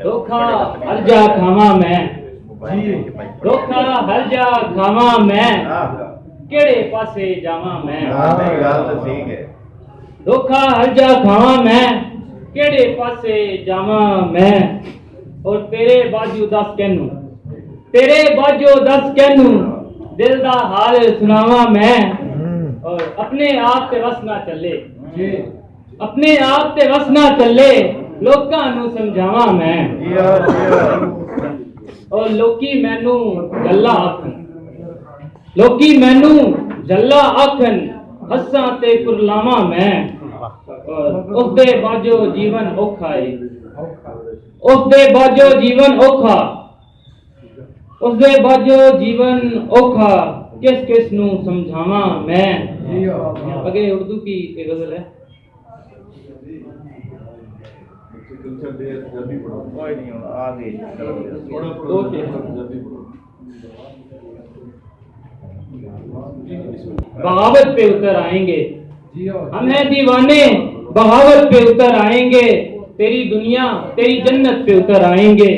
धोखा हर जा खावा मैं, धोखा हर जा खावा मैं, केड़े पासे जावा मैं। धोखा हर जा खावा मैं, केड़े पासे जावा मैं। और तेरे बाजू दस कहनू, तेरे बाजू दस कहनू, दिल दा हाल सुनावा मैं। और अपने आप ते वस ना चले, अपने आप ते वस ना चले, लोकां नू समझावा मैं। और लोकी मैनू गल्ला आखन, लोकी मैनू जल्ला आखन, हस्सां ते कुरलावा मैं। और उसदे बाजो जीवन औखा है, उसदे बाजो जीवन औखा, उसदे बाजो जीवन औखा, किस किस नू समझावा मैं। आगे उर्दू की एक गजल है। बगावत पे उतर आएंगे, हम हैं दीवाने, बगावत पे उतर आएंगे, तेरी दुनिया तेरी जन्नत पे उतर आएंगे।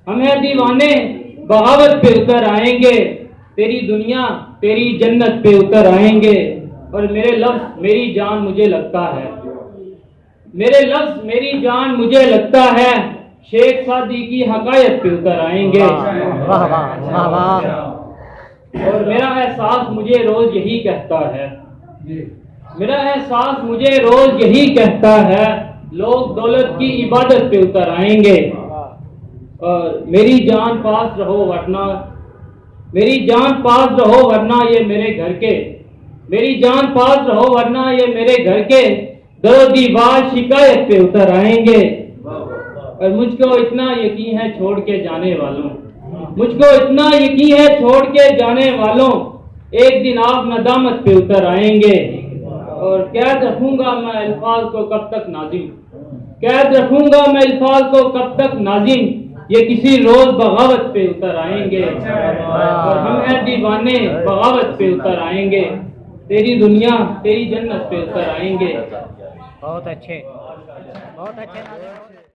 हम हैं दीवाने, बगावत पे उतर आएंगे, तेरी दुनिया तेरी जन्नत पे उतर आएंगे। और मेरे लफ्ज मेरी जान मुझे लगता है, मेरे लफ्ज मेरी जान मुझे लगता है, शेख सादी की हकायत पे उतर आएंगे। और मेरा एहसास मुझे रोज यही कहता है, मेरा एहसास मुझे रोज यही कहता है, लोग दौलत की इबादत पे उतर आएंगे। और मेरी जान पास रहो वरना, मेरी जान पास रहो वरना ये मेरे घर के, मेरी जान पास रहो वरना ये मेरे घर के, दरो दीवार शिकायत पे उतर आएंगे। और मुझको इतना यकीन है छोड़ के जाने वालों, मुझको इतना यकीन है छोड़ के जाने वालों, एक दिन आप नदामत पे उतर आएंगे। और कैद रखूंगा मैं अल्फाज को कब तक नाजिम, कैद रखूंगा मैं अल्फाज को कब तक नाजिम, ये किसी रोज बगावत पे उतर आएंगे। और हम हैं दीवाने, बगावत पे उतर आएंगे, तेरी दुनिया तेरी जन्नत पे उतर आएंगे। बहुत अच्छे, बहुत अच्छे।